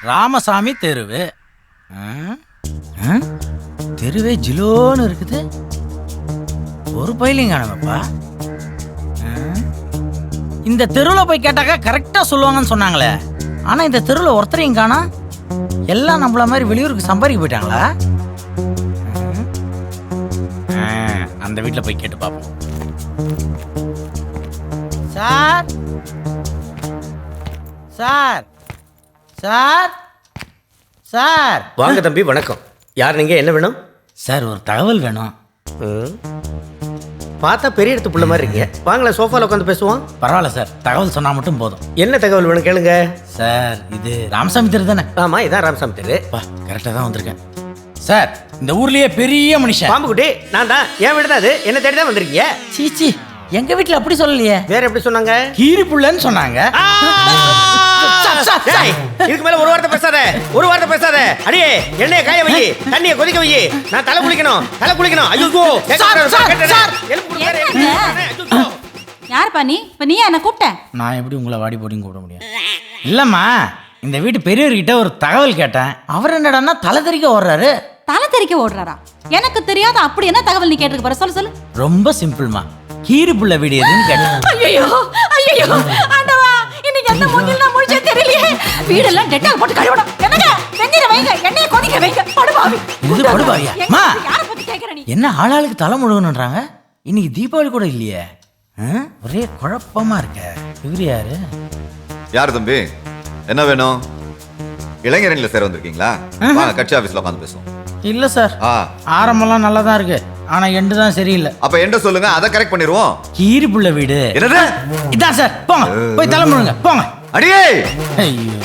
ராமசாமி தெருவு. தெருவே ஜிலோன்னு இருக்குது. ஒரு பயிலையும் காணப்பா. இந்த தெருவில் போய் கேட்டாக்கா கரெக்டா சொல்லுவாங்கன்னு சொன்னாங்களே. ஆனா இந்த தெருவில் ஒருத்தரையும் காணா. எல்லாம் நம்மள மாதிரி வெளியூருக்கு சம்பாதிக்க போயிட்டாங்களா? அந்த வீட்டில் போய் கேட்டு பார்ப்போம். Sir sir sir sir. வாங்க தம்பி, வணக்கம். யார் நீங்க? என்ன வேணும்? சார் ஒரு தகவல் வேணும். பார்த்தா பெரிய இடத்து புள்ள மாதிரி இருக்கீங்க. வாங்கல, சோஃபால உட்காந்து பேசுவோம். பரவாயில்ல சார், தகவல் சொன்னா மட்டும் போதும். என்ன தகவல் வேணும் கேளுங்க. சார் இது ராமசாமி தெரு தானே? ஆமா, இதான் ராமசாமி தெரு. கரெக்டாக தான் வந்திருக்கேன் சார். இந்த ஊர்லயே பெரிய மனுஷன் பாம்புக்குட்டி நான் தான். என் வீடு தான் அது. என்ன தேடி தான் வந்திருக்கீங்க? சீச்சி, எங்க வீட்டுல அப்படி சொல்லலையே. வேற எப்படி சொன்னாங்க? கீரி புள்ளன்னு சொன்னாங்க. இதுக்கு மேல ஒரு வார்த்தை பேசாத, ஒரு வார்த்தை பேசாத. அடியே, எண்ணெயை காய வை, தண்ணியை கொதிக்க வை. நான் தலை குளிக்கணும், தலை குளிக்கணும். ஐயோ யார் பண்ணி? இப்ப நீ என்ன கூப்பிட்ட? நான் எப்படி உங்களை வாடி போடின்னு கூப்பிட முடியும்? இல்லம்மா, இந்த வீட்டு பெரியவர்கிட்ட ஒரு தகவல் கேட்டேன். அவர் என்னடான்னா தலை தெறிக்க ஓடுறாரு. தலை தெறிக்க ஓடுறாரா? எனக்கு தெரியாத அப்படி என்ன தகவல் நீ கேட்டுக்க போற? சொல்லு சொல்லு. ரொம்ப சிம்பிள்மா, கீரி புள்ள வீடு எதுன்னு கேட்டேன். ஐயோ ஐயோ ஆண்டவா, இன்னைக்கு எந்த மூஞ்சில நான் முழிச்சே தெரியலையே. வீடெல்லாம் டெட்டால் போட்டு கழுவணும். என்னங்க வெந்நீரை வைங்க, எண்ணெயை கொதிக்க வைங்க. படுபாவி. இது படுபாவியா? அம்மா, யாரை பத்தி கேக்குற நீ? என்ன ஆளாளுக்கு தலை முழுகணுன்றாங்க? இன்னைக்கு தீபாவளி கூட இல்லையே. ஒரே குழப்பமா இருக்க. இவரு யாரு? யாரு தம்பி? என்ன வேணும்? இளைஞரணில சேர வந்திருக்கீங்களா? வாங்க, கட்சி ஆபீஸ்ல உட்காந்து பேசுவோம். இல்ல சார், ஆரம்பம்லாம் நல்லா தான் இருக்கு. ஆனா எண்டு தான் சரியில்லை. அப்ப எண்ட சொல்லுங்க, அதை கரெக்ட் பண்ணிடுவோம். கீரி புள்ள வீடு. என்னது? இதான் சார். போங்க, போய் தலை முழுங்க போங்க. அடியே, ஐயோ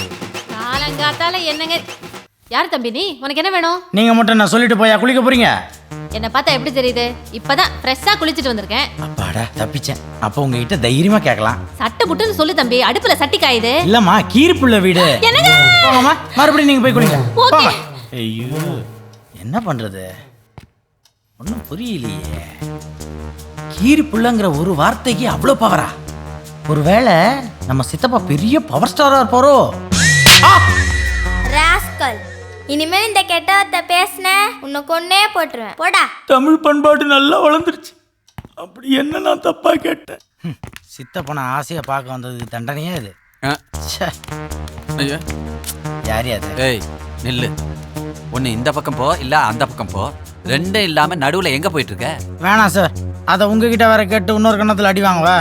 காலங்காத்தால என்னங்க? யார் தம்பி நீ? உனக்கு என்ன வேணும்? நீங்க மட்டும் நான் சொல்லிட்டு போயா குளிக்க போறீங்க? என்ன பார்த்தா எப்படி தெரியுது? இப்பதான் ஃப்ரெஷ்ஷா குளிச்சிட்டு வந்திருக்கேன். அப்பாடா, தப்பிச்சேன். அப்ப உங்ககிட்ட தைரியமா கேட்கலாம். சட்டை புட்டுன்னு சொல்லு தம்பி, அடுப்புல சட்டி காயுது. இல்லம்மா, கீரி புள்ள வீடு. போங்கம்மா, மறுபடியும் நீங்க போய் குளிங்க. போங்க. ஐயோ, என்ன பண்றது? ஒன்றும் புரியலையே. கீரி புள்ளங்கிற ஒரு வார்த்தைக்கு அவ்வளோ பவரா? ஒருவேளை நம்ம சித்தப்பா பெரிய பவர் ஸ்டாரா இருப்பாரோ? ராஸ்கல், இனிமேல் இந்த கெட்ட வார்த்தை பேசின உன்னை கொன்னே போட்டுருவேன். போடா. தமிழ் பண்பாடு நல்லா வளர்ந்துருச்சு. அப்படி என்ன நான் தப்பா கேட்டேன்? சித்தப்பனை ஆசையை பார்க்க வந்ததுக்கு தண்டனையா இது? ஐயா, யார் அது? ஏய் நில்லு. ஒன்று இந்த பக்கம் போ, இல்லை அந்த பக்கம் போ. ரெண்டும் இல்லாம நடுவில் எங்க போயிட்டு இருக்க? வேணாம் சார், அதை உங்ககிட்ட வேற கேட்டு இன்னொரு கண்ணத்தில் அடி வாங்குவா.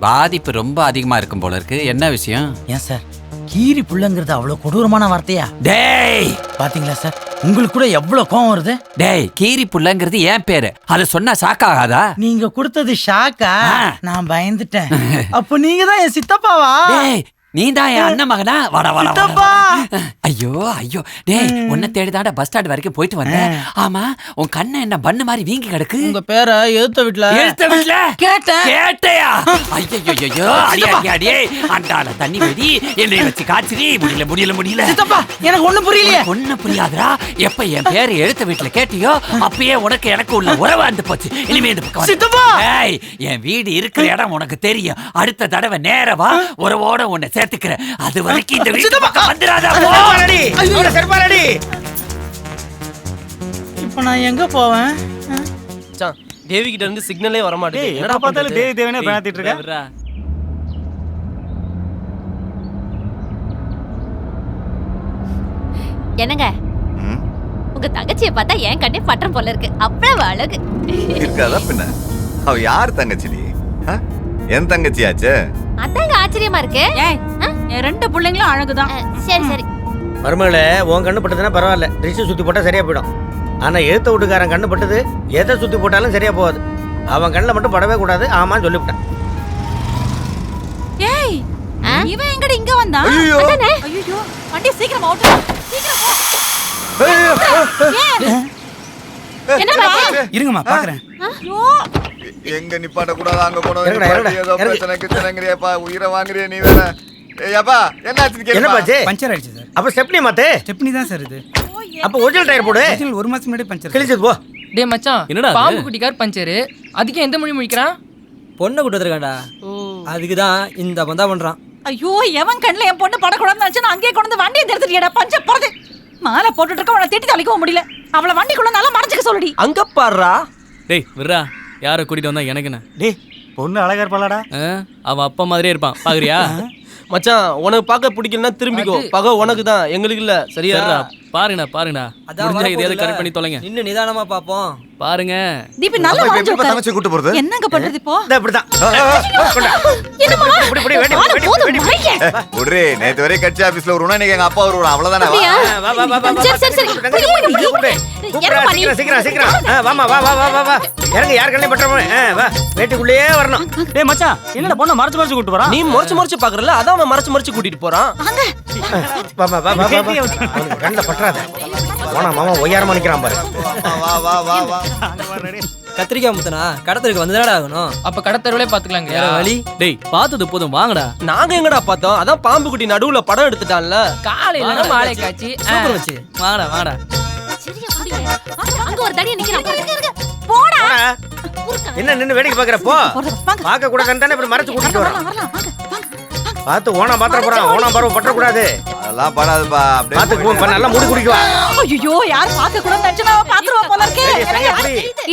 பாதிப்பு ரொம்ப அதிகமா இருக்கும் போல இருக்கு. என்ன விஷயம்? ஏன் சார், கீரி புள்ளங்கிறது அவ்வளவு கொடூரமான வார்த்தையா? டேய், பாத்தீங்களா சார், உங்களுக்கு கூட எவ்வளவு கோவம் வருது? டேய், கீரி புள்ளங்கிறது என் பேரு. அதை சொன்னா ஷாக்காகாதா? நீங்க கொடுத்தது ஷாக்கா? நான் பயந்துட்டேன். அப்ப நீங்க தான் என் சித்தப்பாவா? டேய், நீ தான் என் அண்ணன் மகனா? வாடா வாடா சித்தப்பா. ஐயோ ஐயோ, டேய், உன்னை தேடிதாண்டா பஸ் ஸ்டாண்ட் வரைக்கும் போயிட்டு வந்தேன். ஆமா, உன் கண்ணை என்ன பண்ணு மாதிரி வீங்கி கிடக்கு. உங்க பேரை எழுத்த வீட்டுல கேட்டையா? ஐயோ, அடியே அண்டால தண்ணி வெடி என்னை வச்சு காய்ச்சி. முடியல சித்தப்பா, எனக்கு ஒண்ணும் புரியலையே. ஒண்ணு புரியாதுடா. எப்ப என் பேரு எழுத்த வீட்டுல கேட்டியோ அப்பயே உனக்கு எனக்கு உள்ள உறவு வந்து போச்சு. இனிமே இந்த பக்கம் சித்தப்பா. ஏய், என் வீடு இருக்கிற இடம் உனக்கு தெரியும். அடுத்த தடவை நேரவா உறவோட உன்னை சேர்த்துக்கிறேன். அது வரைக்கும் இந்த வீட்டு பக்கம் வந்துடாத. இப்ப நான் எங்க போவேன்? தேவி கிட்ட இருந்து சிக்னலே வர மாட்டேங்குது. என்னடா பார்த்தாலும் தேவி தேவனே பேசிட்டு இருக்க. என்னங்க, உங்க தங்கச்சியை பார்த்தா என் கண்ணே பட்டம் போல இருக்கு. அவ்வளவு அழகு இருக்காதா பின்ன? அவ யார் தங்கச்சி? என் தங்கச்சியாச்சு. அதாங்க ஆச்சரியமா இருக்கு. ஏய், என் ரெண்டு பிள்ளைங்களும் அழகுதான். சரி சரி. மருமகளே, உன் கண்ணு பட்டதுன்னா பரவாயில்ல, ட்ரெஸ் சுத்தி போட்டா சரியா போயிடும். ஆனா எழுத்த வீட்டுக்காரன் கண்ணு பட்டது எதை சுத்தி போட்டாலும் சரியா போகாது. அவன் கண்ணில் மட்டும் படவே கூடாது. ஆமான்னு சொல்லிவிட்டேன். ஏய், இவன் எங்கடி இங்க வந்தான்? ஐயோ, ஐயோ, வண்டி சீக்கிரம் ஓட்டு. சீக்கிரம் போ. என்னடா? இருங்கம்மா, பாக்குறேன். ஐயோ, எங்க நிப்பாட்ட கூடாது, அங்க போனோம். இறங்குடா, ஏதோ பிரச்சனைங்கிறியப்பா, உயிரை வாங்குறிய நீ வேற. ஏப்பா, என்னாச்சு? என்ன பாச்சு? பஞ்சர் ஆயிடுச்சு சார். அப்ப ஸ்டெப்னி மாத்து. ஸ்டெப்னி தான் சார் இது. அப்ப ஒரிஜினல் டயர் போடு. ஒரிஜினல் ஒரு மாசம் முன்னாடி பஞ்சர். கிழிச்சது போ. டேய் மச்சான், என்னடா பாம்பு குட்டிக்கார் பஞ்சரு. அதுக்கு எந்த மொழி முடிக்கிறான்? பொண்ணை கூட்டு வந்திருக்காண்டா. அதுக்குதான் இந்த பந்தா பண்றான். ஐயோ எவன் கண்ணுல என் பொண்ணு படக்கூடாதுன்னு நினைச்சு நான் அங்கேயே கொண்டு வந்து வண்டியை நிறுத்திட்டியடா பஞ்ச போறது. மாலை போட்டுட்டு இருக்க அவனை திட்டி தளிக்கவும் முடியல. அவளை வண்டிக்குள்ள நல்லா மறைஞ்சுக்க சொல்லுடி. அங்க பாடுறா. டேய் விட்றா, யாரை கூட்டிட்டு வந்தா எனக்கு என்ன? டேய் பொண்ணு அழகா இருப்பாளாடா. அவன் அப்பா மாதிரியே இருப்பான், பாக்குறியா? மச்சான் உனக்கு பார்க்க பிடிக்கலன்னா திரும்பிக்கோ. பகை உனக்கு தான், எங்களுக்கு இல்ல. சரியா? பாருங்கண்ணா முடிஞ்சா இதையாவது கரெக்ட் பண்ணி தொலைங்க. இன்னும் நிதானமா பாப்போம். பாருங்க தீபி நல்லா அப்ப இப்ப மறைஞ்சு எப்படி உட்காரு. தங்கச்சி கூட்டு போறது? என்னங்க பண்றது இப்போ? இப்படிதான். என்னம்மா? இப்படி, இப்படி, வெடி, வாடா, வெடி, போதும், வெடி. மறைக்க. விடுறே, நேத்து வரை கட்சி ஆபீஸ்ல வருவோம், இன்னைக்கு எங்க அப்பா வருவான், அவ்வளவுதானே. வா. வா, வா, வா, வா, வா. சரி, சரி. தங்கச்சி, கூப்பிடு, கூப்பிடு. கூப்பிடுறா, இறங்குமா நீ? சீக்கிரம், சீக்கிரம். வாமா, வா, வா, வா, வா, வா. இறங்கு, யார் கண்ணையும் பற்றமா. வா, வீட்டுக்குள்ளேயே வரணும். டேய் மச்சான், என்னடா பொண்ணை மறைச்சு கூட்டு போறான்? நீ முறைச்சு பாக்குறல, அதான் அவன் மறைச்சு கூட்டிட்டு போறான். வாமா, வா, வா, வா, வா. அவனுக்கு கண்ணில் பற்றாத. போனா மாமா ஒய்யாரமா நிக்கிறான் பாரு. வா, வா, வா, வா. கத்திரிக்காய் முத்தனா கடத்தலுக்கு வந்துதாடா ஆகணும். அப்ப கடத்தருவிலே பாத்துக்கலாங்க. வேற வழி? டேய் பார்த்தது போதும், வாங்கடா. நாங்க எங்கடா பார்த்தோம்? அதான் பாம்பு குட்டி நடுவுல படம் எடுத்துட்டான்ல. காலையில மாலை காட்சி சூப்பர் வச்சு. வாங்கடா. சரியா புடிங்க. அங்க ஒரு தடிய நிக்கிறான். போடா. என்ன நின்னு வேடிக்கை பாக்குற? போ. பார்க்க கூடாதுன்னு தானே இப்படி மறைச்சு கூட்டிட்டு வரோம். வரலாம் வாங்க. பார்த்து ஓனா பாத்திர போறான். ஓனா பருவ பற்ற கூடாது. அதெல்லாம் படாதுப்பா. அப்படியே பார்த்து நல்லா முடி குடிக்குவா. ஐயோ யார் பார்க்க கூட நினைச்சா பாத்துருவா போல இருக்கே.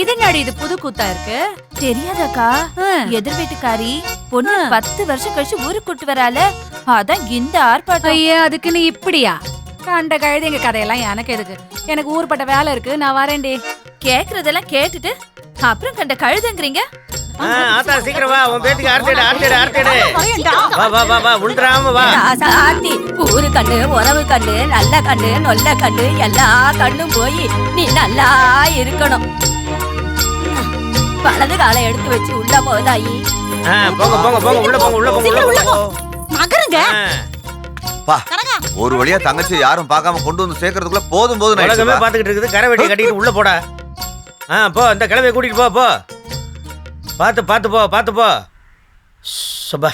இது என்னடி இது புது கூத்தா இருக்கு? தெரியாதக்கா, எதிர் வீட்டுக்காரி பொண்ணு 10 வருஷம் கழிச்சு ஊருக்கு கூட்டு வரால, அதான் இந்த ஆர்ப்பாட்டம். ஐயா அதுக்கு நீ இப்படியா? கண்ட கழுது எங்க கதையெல்லாம் எனக்கு எதுக்கு? எனக்கு ஊர்பட்ட வேலை இருக்கு, நான் வரேன்டி. கேக்குறதெல்லாம் கேட்டுட்டு அப்புறம் கண்ட கழுதுங்கிறீங்க. ஆத்தா சீக்கிரம் வா. உன் பேத்துக்கு ஆர்த்தேடு. வா, வா, வா, வா. உள்றாம வா. சாத்தி ஊரு கண்ணு, உறவு கண்ணு, நல்ல கண்ணு, நொல்ல கண்ணு, எல்லா கண்ணும் போய் நீ நல்லா இருக்கணும். வலது காலை எடுத்து வச்சு உள்ள போதாயி. போங்க. உள்ள போங்க. நகருங்க. பா, ஒரு வழியா தங்கச்சி யாரும் பார்க்காம கொண்டு வந்து சேர்க்கறதுக்குள்ள போதும் உலகமே பாத்துக்கிட்டு இருக்குது. கரை வெட்டி கட்டிட்டு உள்ள போடா. போ, இந்த கிழமையை கூட்டிட்டு போ. பார்த்து போ. சபா,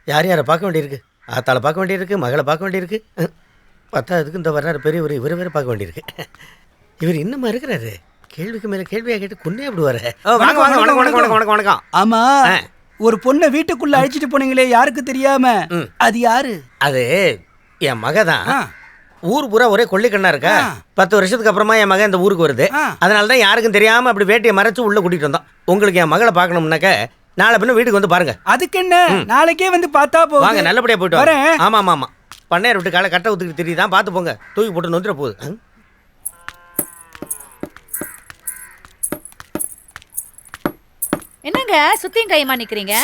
யாரை பார்க்க வேண்டியிருக்கு? ஆத்தாளை பார்க்க வேண்டியிருக்கு, மகளை பார்க்க வேண்டியிருக்கு. பத்தாவதுக்கு இந்த வர்றாரு பெரியவர், இவரை வேற பார்க்க வேண்டியிருக்கு. இவர் இன்னுமா இருக்கிறாரு? கேள்விக்கு மேல கேள்வியா கேட்டு கொண்டே அப்படி வர. வணக்கம். ஆமா, ஒரு பொண்ணை வீட்டுக்குள்ள அழைச்சிட்டு போனீங்களே, யாருக்கு தெரியாம? அது யாரு? அது என் மக தான். ஊர் பூரா ஒரே கொள்ளிக்கண்ணா இருக்கா. 10 வருஷத்துக்கு அப்புறமா என் மகன் இந்த ஊருக்கு வருது. அதனால தான் யாருக்கும் தெரியாம அப்படி வேட்டியை மறைச்சு உள்ள கூட்டிட்டு வந்தோம். உங்களுக்கு என் மகளை பார்க்கணும்னாக்க நாளை பின்ன வீட்டுக்கு வந்து பாருங்க. அதுக்கு என்ன, நாளைக்கே வந்து பார்த்தா போதும். வாங்க, நல்லபடியா போயிட்டு வரேன். ஆமா. பண்ணையார் விட்டு காலை கட்ட ஊத்துக்கிட்டு தெரியுதான், பார்த்து போங்க. தூக்கி போட்டு நொந்துட போகுது. என்னங்க சுத்தியும் கைமா நிக்கிறீங்க?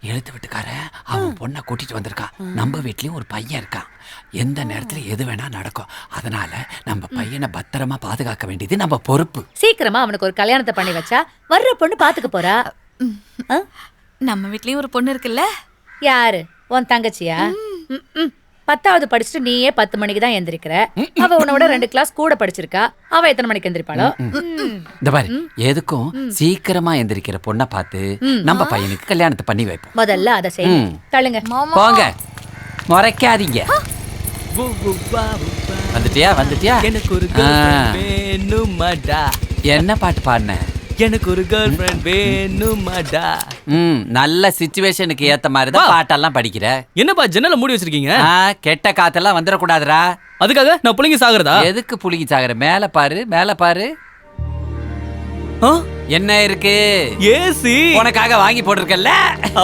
எழுத்து வீட்டுக்கார அவன் பொண்ணை கூட்டிட்டு வந்திருக்கான். நம்ம வீட்லயும் ஒரு பையன் இருக்கான். எந்த நேரத்துல எது வேணா நடக்கும். அதனால நம்ம பையனை பத்திரமா பாதுகாக்க வேண்டியது நம்ம பொறுப்பு. சீக்கிரமா அவனுக்கு ஒரு கல்யாணத்தை பண்ணி வச்சா வர்ற பொண்ணு பாத்துக்க போறா. நம்ம வீட்லயும் ஒரு பொண்ணு இருக்குல்ல. யாரு? உன் தங்கச்சியா? 10வது படிச்சுட்டு நீயே 10 மணிக்கு தான் எந்திரிக்கிற. அவ உன்னோட 2 கிளாஸ் கூட படிச்சிருக்கா. அவ எத்தனை மணிக்கு எந்திரிப்பாளோ? இந்த பாரு, எதுக்கும் சீக்கிரமா எந்திரிக்கிற பொண்ணை பார்த்து நம்ம பையனுக்கு கல்யாணத்தை பண்ணி வைப்போம். முதல்ல அதை செய்ய தள்ளுங்க. போங்க, முறைக்காதீங்க. வந்துட்டியா? எனக்கு ஒரு வேணுமாடா. என்ன பாட்டு பாடின? எனக்கு ஒரு கேர்ள் ஃப்ரெண்ட் வேணுமாடா. நல்ல சிச்சுவேஷனுக்கு ஏத்த மாதிரி தான் பாட்டெல்லாம் படிக்கிற. என்னப்பா ஜன்னல மூடி வச்சிருக்கீங்க? கெட்ட காத்தெல்லாம் வந்துடக்கூடாதுரா. அதுக்காக நான் புளிங்கி சாகுறதா? எதுக்கு புளிங்கி சாகுற? மேல பாரு. என்ன இருக்கு? ஏசி உனக்காக வாங்கி போட்டிருக்கல.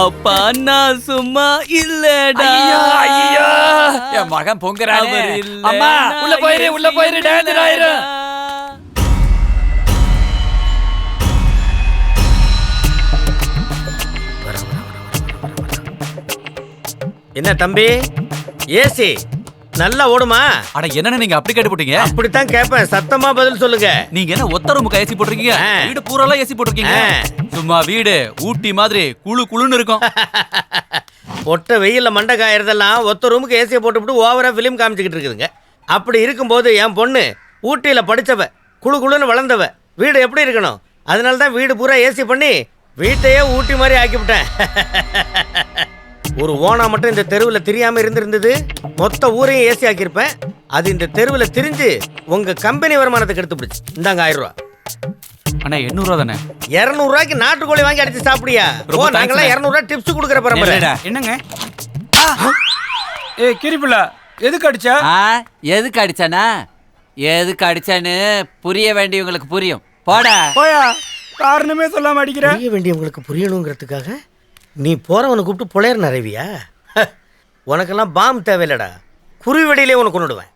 அப்பா நான் சும்மா இல்லடா. ஐயோ, என் மகன் பொங்குறானே. அம்மா உள்ள போயிரு டேஞ்சர் ஆயிரு. என்ன தம்பி, ஏசி நல்லா ஓடுமா? அட என்ன நீங்க அப்படி கேட்டு போட்டீங்க? அப்படித்தான் கேட்பேன், சத்தமா பதில் சொல்லுங்க. நீங்க என்ன ஒத்த ரூமுக்கு ஏசி போட்டிருக்கீங்க? வீடு பூராலாம் ஏசி போட்டிருக்கீங்க. சும்மா வீடு ஊட்டி மாதிரி குளுன்னு இருக்கும். ஒட்ட வெயில்ல மண்டை காயறதெல்லாம் ஒத்த ரூமுக்கு ஏசியை போட்டுவிட்டு ஓவரா பிலிம் காமிச்சுக்கிட்டு இருக்குதுங்க. அப்படி இருக்கும்போது என் பொண்ணு ஊட்டியில படிச்சவ, குளுன்னு வளர்ந்தவ, வீடு எப்படி இருக்கணும்? அதனால தான் வீடு பூரா ஏசி பண்ணி வீட்டையே ஊட்டி மாதிரி ஆக்கிவிட்டேன். ஒரு ஓனா மட்டும் இந்த தெருவில் தெரியாம இருந்திருந்தது, மொத்த ஊரையும் ஏசி ஆக்கியிருப்பேன். அது இந்த தெருவில் திரிஞ்சு உங்க கம்பெனி வருமானத்தை கெடுத்து பிடிச்சு. இந்தாங்க 1000 ரூபா. அண்ணா 800 தானே? 200 ரூபாய்க்கு நாட்டுக்கோழி வாங்கி அடிச்சு சாப்பிடியா? ரொம்ப thanks நாங்கெல்லாம் அண்ணே. 200 ரூபாய் டிப்ஸ் கொடுக்குற பரம்பரை. என்னங்க ஏய் கிரிப்புல எதுக்கு அடிச்சா? எதுக்கு அடிச்சானா? எதுக்கு அடிச்சான்னு புரிய வேண்டியவங்களுக்கு புரியும். போடா. போயா காரணமே சொல்லாம அடிக்கிற. புரிய வேண்டியவங்களுக்கு புரியணுங்கிறதுக்காக நீ போறவனை கூப்பிட்டு புலையர் நிறைவியா? உனக்கெல்லாம் பாம் தேவையில்லடா. குருவி வெடியிலே உனக்கு கொண்டுடுவேன்.